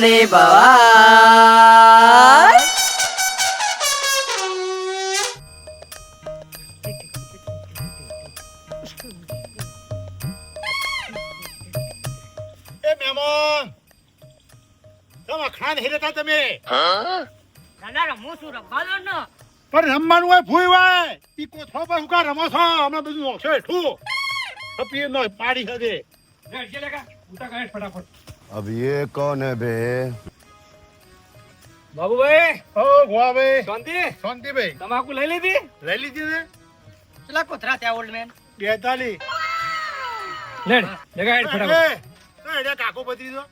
ને ભવાય. એ મહેમાન તમે ખાન હેરેતા તમે દાદા રમું છું રમવાનો ને પણ રમવાનું હોય ભૂઈ હોય પીકો છો પર હું કા રમો છો અમે બધું નોખશે ઠું સપી નો પાડી હદે જે લેકા ઉતા કાઢ ફટાફટ अब ये कौन है बे? બાબુભાઈ ઓ ગોવાભાઈ શાંતિ શાંતિભાઈ તમાકુ લઈ લીધી લઈ લીધી ને ચલા કોથરા ત્યાં ઓલ્ડ મેન 42 લેડ જગા હેડ ફટાફટ એ કાકો બદરી દો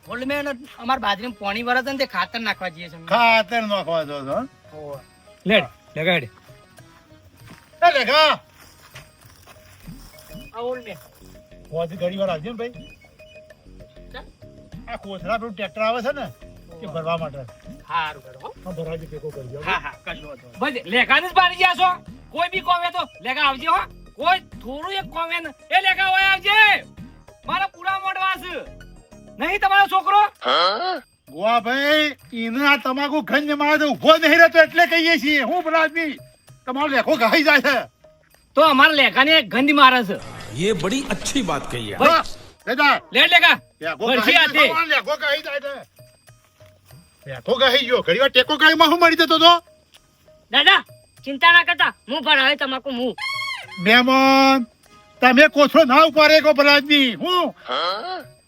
ઓલ્ડ મેન અમાર બાજરીમાં પાણી વરસ ને તે ખાતર નાખવા જઈએ છે ખાતર નાખવા દો તો લેડ જગા હેડ એ લેખા આ ઓલ્ડ મેન હોજી ઘડી વાર આવજો ને ભાઈ આ કોથળા પેલું ટ્રેક્ટર આવે છે ને કે ભરવા માટે હારું કરો હા ભરાજી ભેગો કરી દો હા કશું વાંધો નહીં. બસ લેખાને જ બારી ગયા છો કોઈ બી કોમે તો લેખા આવજે હો કોઈ થોડું એક કોમે ને એ લેખા હોય આવજે મારા પૂરા મોડવા છે નહીં તમારો છોકરો ગોવા ભાઈ ઈને આ તમાકુ ખંજ મારે તો ઉભો નહીં રહેતો એટલે કહીએ છીએ હું પેલા આદમી તમારો લેખો ગાઈ જાય છે તો અમારા લેખાને ગંધ મારે છે ये बड़ी अच्छी बात कही है હા, લેતા લેડ લેખા લેખો વરસી ગાઈ હાથે. જાય, લેખો ગાઈ જાય છે. લેખો ગાઈ ગયો ઘડી વાર ટેકો ગાઈમાં હું મરી જતો તો દાદા ચિંતા ના કરતા હું ભરાવે તમાકુ હું મહેમાન તમે કોથળો ના ઉપાડે કો પેલા આદમી હું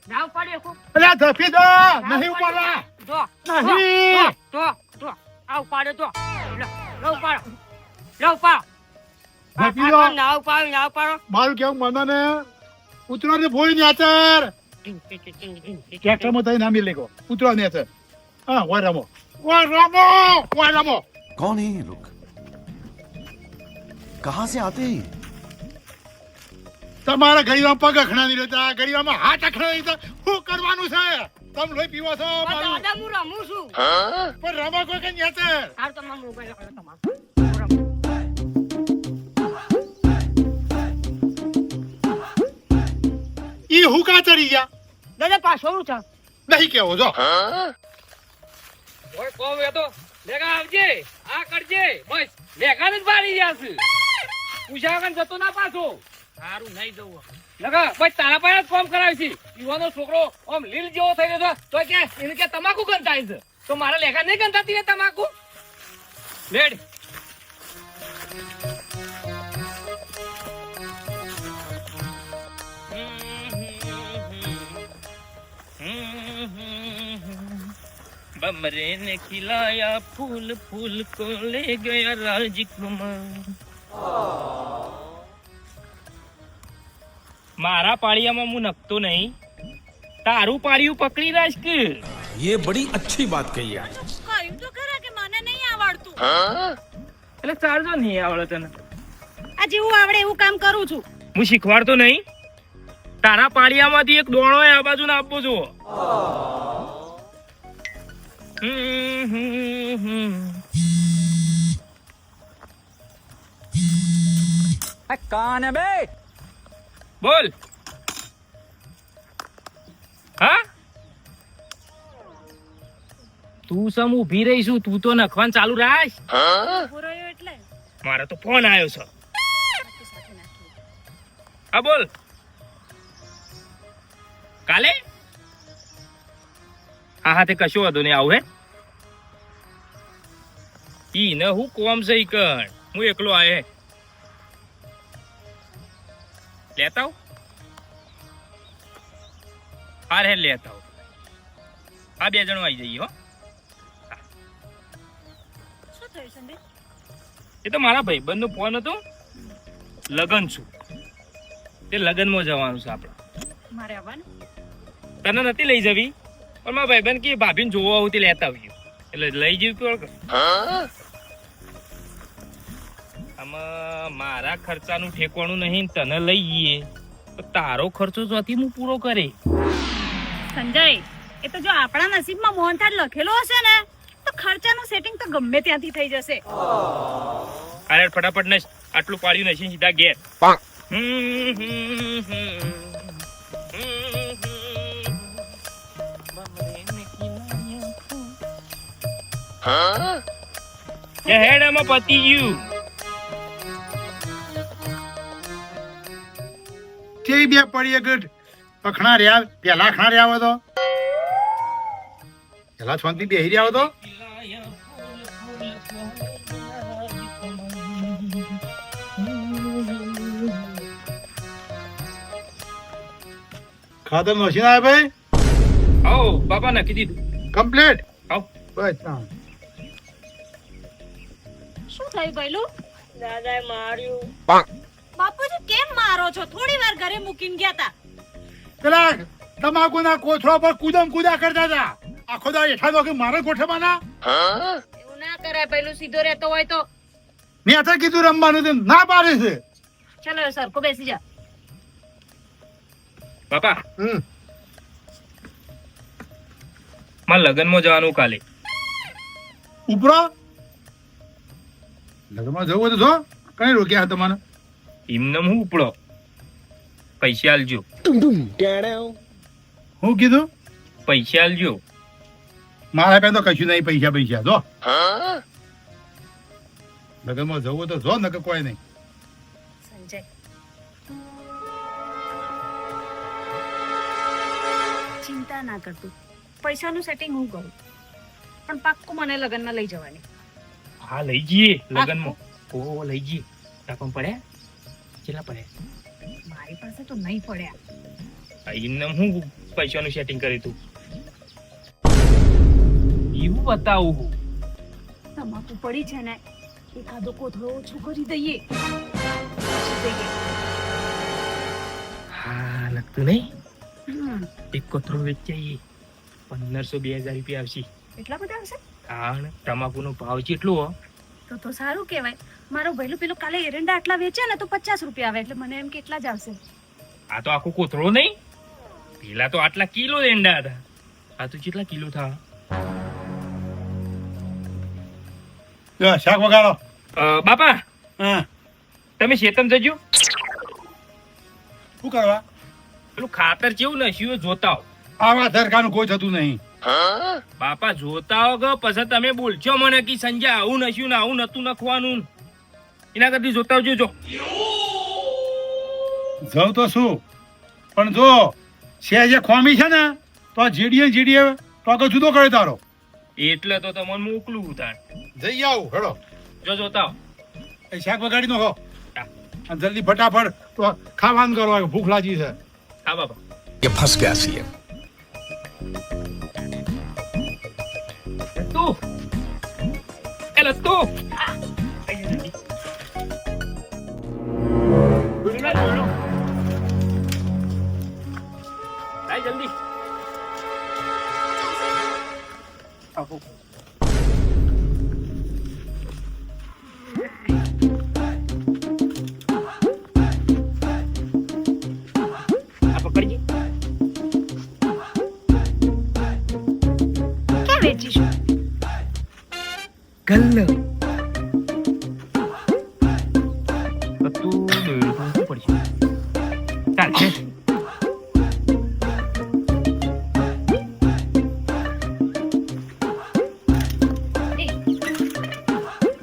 ના ઉપાડ્યો કો અલ્યા ધફી દો નહીં ઉપાડવા તો નહીં. તો આ ઉપાડ્યો તો લો ઉપાડો લો ઉપાડો ધફી દો ના ઉપાડો મારું કેવું મને ને ઉતરો ને ભોઈ ને આચર ટ્રેક્ટરમાં તઈ નામી લેગો ઉતરો ને આચર હા ઓય રમો कौन है ये लोग? कहाँ से आते हैं? તમારા ગરીબા પગ અખણા નહીં રહેતા ગરીબામાં હાથ અખણા નહીં રહેતા શું કરવાનું છે તમે લોહી પીવો છો મારું દાદા હું રમું છું પણ રમો કોઈ કઈ આચર હાર તમારો મોબાઈલ લગાડો તમાકુ ઈ હુકા ચડી ગયા દાદા પાછો છે નહીં કેવો જો ઓય કોમે તો લેખા આવજે આ કરજે બસ લેખાને જ બારી ગયા છે પૂછાવગન જતો ના પાછો સારું નહીં જવું લગા બસ તારા પાસે જ ફોર્મ કરાવી છે યુવાનો છોકરો આમ લીલ જેવો થઈ રહ્યો છે તો કે એને કે તમાકુ ગંધાય છે તો મારા લેખા નહીં ગંધાતી ને તમાકુ લેડ बमरे ने खिलाया फूल फूल को ले गया राजकुमार મારા પાળિયામાં હું નખતો નહીં તારું પાળિયું પકડી રાખ કે ये बड़ी अच्छी बात कही है કહ્યું તો ખરા કે મને નહીં આવડતું એટલે ચારજો નહીં આવડે તને આ જેવું આવડે એવું કામ કરું છું હું શીખવાડતો નહીં તારા પાળિયામાંથી એક દોણો આ બાજુ ને આપવો છો કાન બે બોલ હા તું સમ ઊભી રહીશું તું તો નખવાનું ચાલુ રાખ પૂરાયો એટલે મારો તો ફોન આવ્યો છે હા બોલ કાલે હા તે કશો વાંધો નહીં આવું હે ઈ ને હું કોમ છે ઈ કણ હું એકલો આયે લેતા આવું હા રે લેતા આવું આ બે જણો આવી જઈએ હો શું થયું સંદીપ એ તો મારા ભાઈબંધનો ફોન હતો લગન છું તે લગનમાં જવાનું છે આપણે મારે આવવાનું તને નથી લઈ જવી પણ મારા ભાઈબંધ કે ભાભીને જોવા આવું તે લેતા આવ્યું એટલે લઈ જવી પડે આમાં મારા ખર્ચાનું ઠેકવાનું નહીં તને લઈ જઈએ તો તારો ખર્ચો જોથી હું પૂરો કરે સંજય એ તો જો આપણા નસીબમાં મોહનથાળ લખેલો હશે ને તો ખર્ચાનું સેટિંગ તો ગમે ત્યાંથી થઈ જશે અરે ફટાફટ ને આટલું પાડ્યું નથી સીધા ઘેર કે હેડ એમાં પતી ગયું. તે બે પડી એક પખણા રહ્યા પેલા ખણા રહ્યા હોય તો પેલા શાંતિ બેહી રહ્યા હોય તો ખાતર નોશી ના ભાઈ આવો બાપા નાખી દીધું. કમ્પ્લીટ આવ. બસ હા. શું થયું ભઈલું? દાદાએ માર્યું. બાપુજી કેમ મારો છો? થોડી વાર ઘરે મૂકીને ગયા તા. પેલા તમાકુના કોથળા પર કૂદમ કૂદા કરતા હતા આખો દા હેઠા તો કે મારે ગોઠવવાના એવું ના કરાય, પેલું સીધો રહેતો હોય તો. મેં અત્યારે કીધું રમવાનું તે ના પાડે છે ચલો સરકો બેસી જા. બાપા હમ મારે લગ્નમાં જવાનું કાલે. ઉપરો લગ્નમાં જવું હોય તો જો કઈ રોક્યા હતા મને એમને હું ઉપડો પૈસા આલજો. હું કીધું પૈસા આલજો. મારા પાસે તો કશું નહીં પૈસા પૈસા જો લગ્નમાં જવું હોય તો જો નકર કોઈ નહીં સંજય, ચિંતા ના કરતું, પૈસાનું સેટિંગ હું કરું, પણ પાક્કું મને લગ્નમાં લઈ જવાની. હા લઈ જઈએ લગ્નમાં. ઓ લઈ જઈએ. રકમ પડ્યા કેટલા પડ્યા? મારી પાસે તો નહીં પડ્યા. એમને હું પૈસાનું સેટિંગ કર્યું તું એવું બતાવું. તમાકુ પડી છે ને, એકાદો કોથળો ઓછો કરી દઈએ. હા લગતું નહીં. હમ, એક કોથળો વેચાઈએ 1500-2000 રૂપિયા આવશે. એટલા બધા આવશે કારણ તમાકુનો ભાવ કેટલો હો? તો સારું કહેવાય. મારો ભઈલું પેલું કાલે એરંડા આટલા વેચ્યા ને તો 50 રૂપિયા આવે, એટલે મને એમ કેટલા જ આવશે. આ તો આખો કોથળો નહીં. પેલા તો આટલા કિલો એંડા હતા. આ તો કેટલા કિલો થા? લ્યો, શાક વગાડો બાપા હા તમે શેતમ જજો. શું કરવા પેલું ખાતર કેવું નસ્યું જોતા હો. આવા ધરકાનું કોઈ થતું નહીં બાપા જોતા હો ગો પછી તમે બોલશો મને કે સંજય આવું નસ્યું ને આવું નતું નખવાનું. એના કરતી જોતા આવજો. જો જવ તો શું પણ જો જે ખોમી છે ને તો જીડીએ તો આગળ જુદો કરે તારો એટલે તો તમને મોકલું તાર. જઈ આવું હેડો જો જોતા હો. એ શાક વગાડી નાખો અને જલ્દી ફટાફટ તો ખાવાનું કરો ભૂખ લાગી છે હા બાપા. ये फंस गया सीएम. તું એલા તું જલ્દી પકડજી. ક્યાં વેચીશું? ગલ્લ તું શું પડશે ચાલ છે.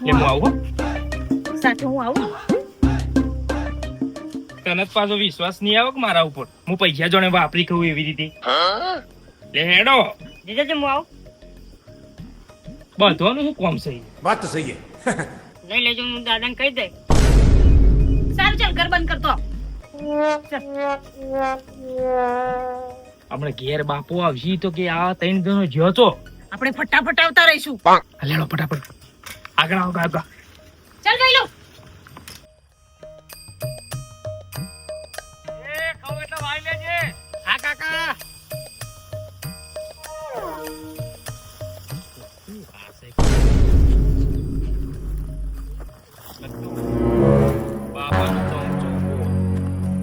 હું આવું. સાથે હું આવું. તને જ પાછો વિશ્વાસ નહીં આવે કે મારા ઉપર હું પૈસા જોડે વાપરી કહું એવી રીતે. લે હેડો જીજા હું આવું. બધોનું હું કોમ છે. बात तो सही है. લઈ લેજો, હું દાદાને કહી દે. સારું ચાલ ઘર બંધ કરતો. આપણે ઘેર બાપો આવશે તો કે આ 3 જણો જ્યો છો. આપણે ફટાફટ આવતા રહીશું. લેડો ફટાફટ આગળ આવો આગળ. ચાલ ભઈલું. હા કાકા. બાપાનો ચમચો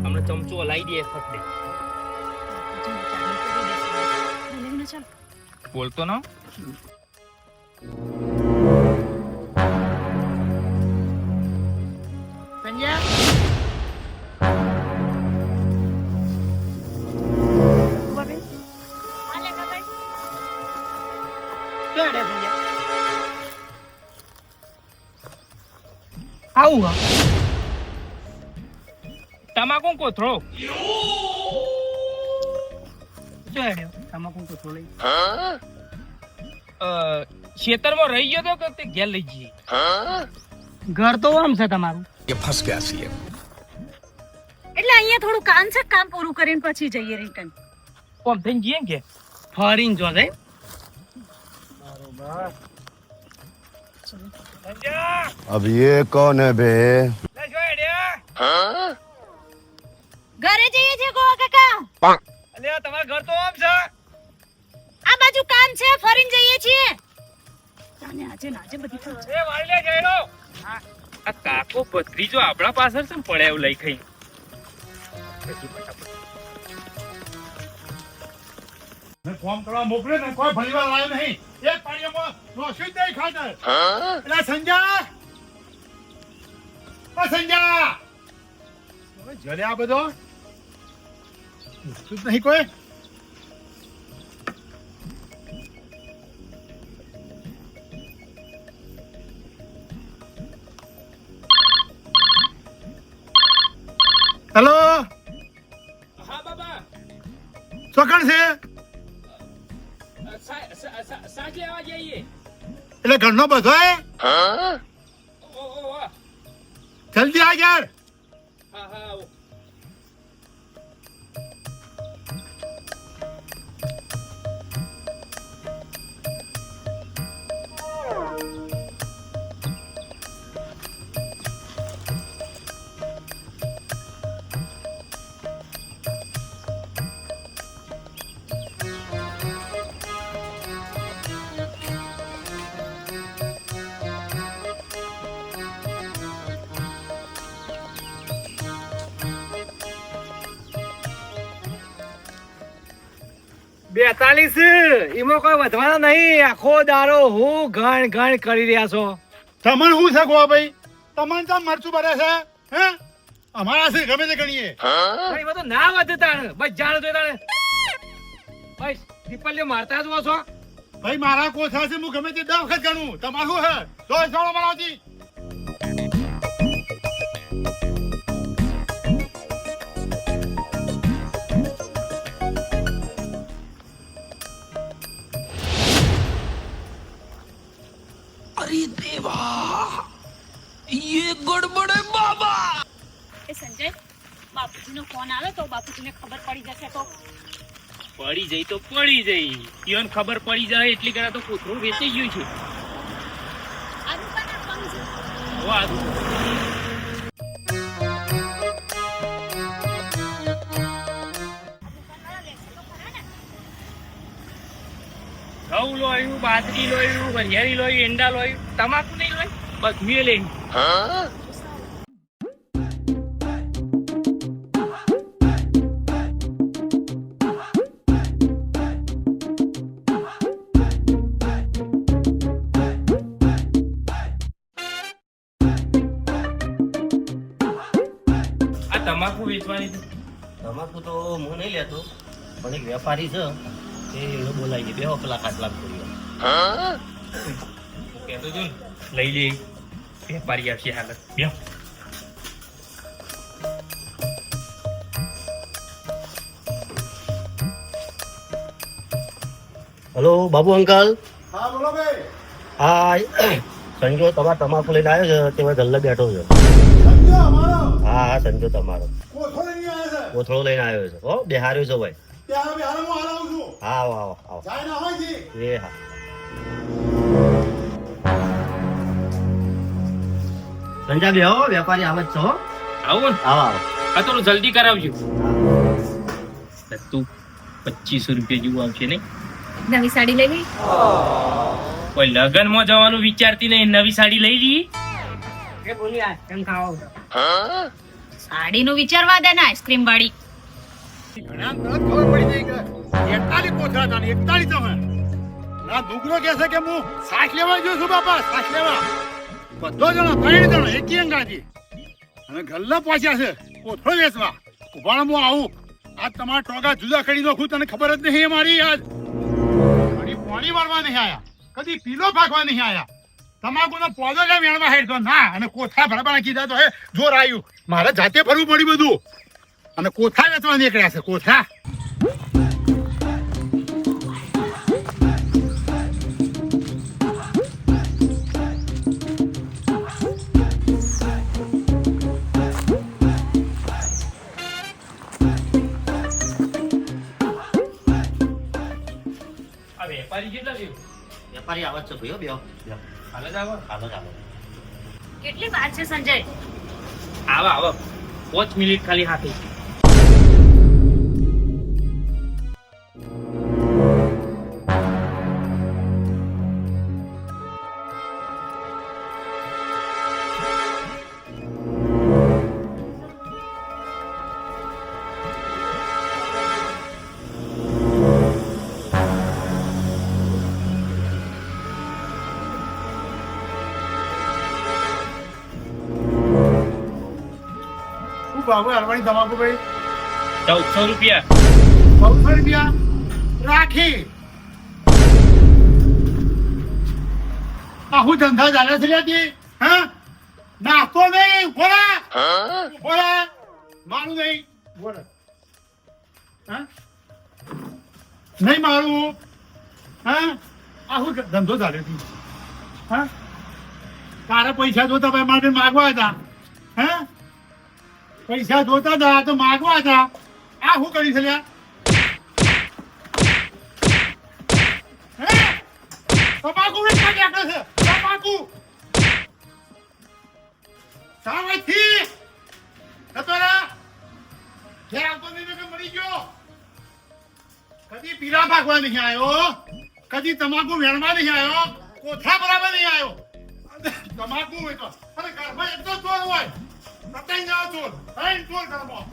હમણાં ચમચો હલાઈ દે ફટ દે. લઈને ચાલ. બોલતો ના. સંજય ઉભા બેન. ક્યાં રે સંજય? આવું તમાકુ કોથળો તમાકુ કોથળો લઈ ખેતરમાં રહી ગયો તો કે તે ઘેર લઈ જઈએ ઘર તો આમ છે તમારું. ये फंस गया सीएम। એટલે અહીંયા થોડું કામ છે, કામ પૂરું કરીને પછી જઈએ રિટર્ન. કોમ થઈને જઈએ કે ફરીને જો છે. अब ये कौन है बे? ઘરે જઈએ છે ગોવા કાકા. અલ્યા તમારું ઘર તો આમ છે. આ બાજુ કામ છે, ફરીને જઈએ છીએ. તાને આજે નાજે બધી થઈ છે. એ વાળલે જઈલો આ કાકો ભત્રીજો આપણા પાછળ છે પડે એવું લઈ ખઈ મેં ફોર્મ કરવા મોકલે ને કોઈ ભલીવાર લાવ્યો નહીં. એક પાણીમાં નોશું જ નહીં ખાતર. એટલે સંજા, ઓ સંજા, હવે જલે આ બધો પૂછતું જ નહીં કોઈ. હેલો, હા બાબા ચોકણ છે સાંજે આવવા જઈએ એટલે ઘરનો બધો જલ્દી આ યાર. હા હા આવો. બેતાલીસ એમાં કોઈ વધવાના નહીં. આખો દારો હું ગણ ગણ કરી રહ્યા છો. તમને શું છે ગોવા ભાઈ? તમને તો મરચું ભરે છે હે? અમારા છે ગમે તે ગણીએ. પણ એમાં તો ના વધે તાણ બસ જાણ તો તાણે બસ દીપલ્યો મારતા જ હો છો. ભાઈ મારા કોથળા છે, હું ગમે તે 10 વખત ગણું. તમારું છે જો જોડો મારાથી. अरे देवा, ये गड़बड़ है बाबा। એ સંજય, બાપુજીનો ફોન આવે તો બાપુજીને ખબર પડી જશે તો. પડી જઈ તો પડી જઈ. ઈવન ખબર પડી જાય એટલી કરા તો કોથળું વેચાઈ ગયું છે. આનું કાં નાખવાનું છે? હો આદુ ઘઉં લોયું, બાજરી લોયું, વરિયાળી લોયું, એંડા લોયું, તમાકુ નહીં લોય બસ મેં લઈ. આ તમાકુ વેચવાની છે. તમાકુ તો હું નહીં લેતો, પણ એક વેપારી છે એ બોલાવી બે પેલા કાટલા કર્યો. કહેતો હતો ને, લઈ લે વેપારી આવશે હાલત બે. Hello Babu uncle. હા બોલો ભાઈ. હા સંજો તમારો તમાકુ લઈને આવ્યો છે, તે ગલ્લે બેઠો છે. સંજો અમારો હા હા સંજો તમારો કોથળો લઈને આવ્યા છે. કોથળો લઈને આવ્યો છે. હો બેહાર્યો છે ભાઈ. ત્યાં બિહાર હું હાલ આવું છું. હા આવો આવો આવો. જાય ના હોય જી. એ હા સંજા બે હો, વેપારી આવે જ છે. હો આવો ને આવો આવો. આ તો જલ્દી કરાવજો. તું 2500 રૂપિયા જેવું આવશે નહીં? નવી સાડી લઈ લઈ. કોઈ લગનમાં જવાનું વિચારતી નહીં, નવી સાડી લઈ લી. એ બોલી આ કેમ ખાવો સાડીનું વિચારવા દે ને, આઈસ્ક્રીમ વાળી. ઘણા તરત ખબર પડી જાય કે 41 કોથળા હતા ને 41 તો હે. ના દુગરો કહે છે કે હું સાસ લેવા ગયો છું બાપા, સાસ લેવા. બધો જણા 3 જણા એકી અંગાજી અને ગલ્લા પહોંચ્યા છે કોથળો વેચવા. ઉભાણ હું આવું. આજ તમારા ટોગા જુદા કરી નાખું, તને ખબર જ નહીં મારી. આજ પાણી વાળવા નહીં આયા, કદી પીલો ભાગવા નહીં આયા. તમાકુનો પોદો લે વેણવા હેડ તો ના અને કોથા ભરવાના કીધા તો હે જોર આવ્યું મારે જાતે ફરવું પડ્યું બધું અને કોથા વેચવા નીકળ્યા છે કોથા આ વેપારી કેટલા છે વેપારી આવત છે ભાઈઓ બેહો બેહો. હાલે જ આવો ચાલો ચાલો કેટલી વાર છે સંજય? આવો આવો 5 મિનિટ ખાલી હાથી બાબુ હલવાની તમાકુ ભાઈ 1400 રૂપિયા 1400 રૂપિયા રાખી આહુ ધંધા ચાલે છે ત્યાંથી હા નાસ્તો નહીં બોલા બોલા મારું નહીં બોલે હા નહીં મારું હા આહુ ધંધો ચાલે છે હા તારા પૈસા જોતા ભાઈ માટે માગવા હતા હા પૈસા જોતા હતા તો માગવા હતા આ શું કરી છે તમાકુ વેચવા નીકળે છે તમાકુ સામેથી નતોરા ઘેર આવતો નહીં કે મરી ગયો કદી પીલા ભાગવા નહીં આવ્યો કદી તમાકુ વેણવા નહીં આવ્યો કોથા બરાબર નહીં આવ્યો તમાકુ વેચો અને ઘરમાં એક તો ચોર હોય પતાઈ જાઓ ચોર અહીં ચોર ઘરમાં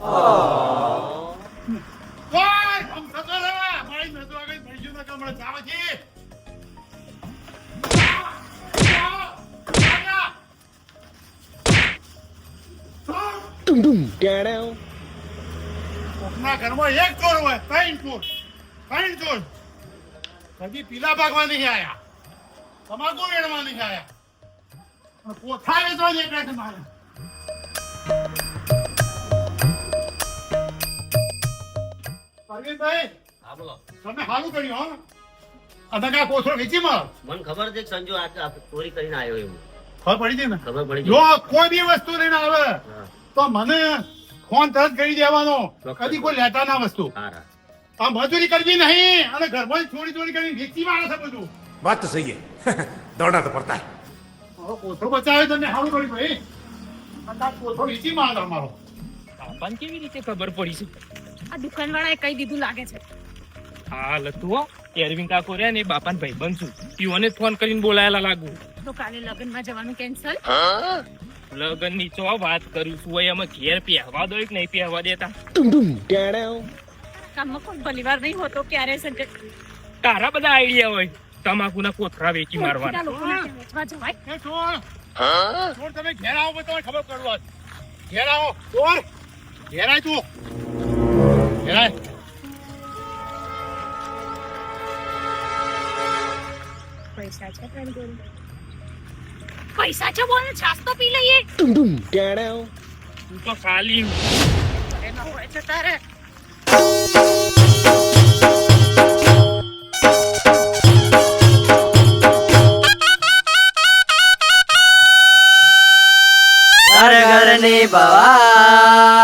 ઓય હમ થતો રે મારી નતો આગળ ભઈજો ના કમળે જાવ છે કોકના ઘરમાં એક ચોર હોય ત્રણ ચોર કદી પીલા ભાગવા નહીં આયા તમાકુ વેણવા નહીં આયા કોથા વેચવા નીકળ્યા છે મારે અરવિંદભાઈ હા બોલો તમે સારું કર્યું હો અને કા કોથળો વેચી મારો મને ખબર છે કે સંજુ આ ચોરી કરીને આવ્યો એવું ખબર પડી છે ને ખબર પડી જો કોઈ બી વસ્તુ લઈને આવે હા તો મને ફોન તરત કરી દેવાનો ચોક્કસ. કદી કોઈ લેતા ના વસ્તુ હા હા આ મજૂરી કરવી નહીં અને ઘરમાં ચોરી કરીને વેચી મારે છે બધું बात तो सही है दौड़ना तो पड़ता है હવે કોથળો બચાવે તમને સારું કર્યું ભાઈ અને આ કોથળો વેચી મારે અમારો આપણને કેવી રીતે ખબર પડી છે આ દુકાનવાળાએ કહી દીધું લાગે છે. હા લતું હો એરવિંગ કાકો રહ્યા ને બાપાને ભાઈ બનશું પીઓને ફોન કરીને બોલાયેલા લાગુ તો કાલે લગ્નમાં જવાનું કેન્સલ. લગન ની ચો વાત કરું છું હોય અમે ઘેર પહેવા દો કે નહીં પહેવા દેતા કામમાં કોઈ ભલીવાર નહીં હોતો ક્યારે સંજય. તારા બધા આઈડિયા હોય તમાકુના કોથળા વેચી મારવાના લોકોને ત્યાં વેચવા જવાય. એ ચોર ચોર તમે ઘેર આવો તો તમને ખબર પડવા ઘેર આવો ચોર ઘેર આય તું ઘેર આય પૈસા છે તારી જોડે? પૈસા છે બોલ ને છાસ તો પી લઈએ. તું તો ખાલી અરે ના હોય છે તારે. ઘર ઘરની બવા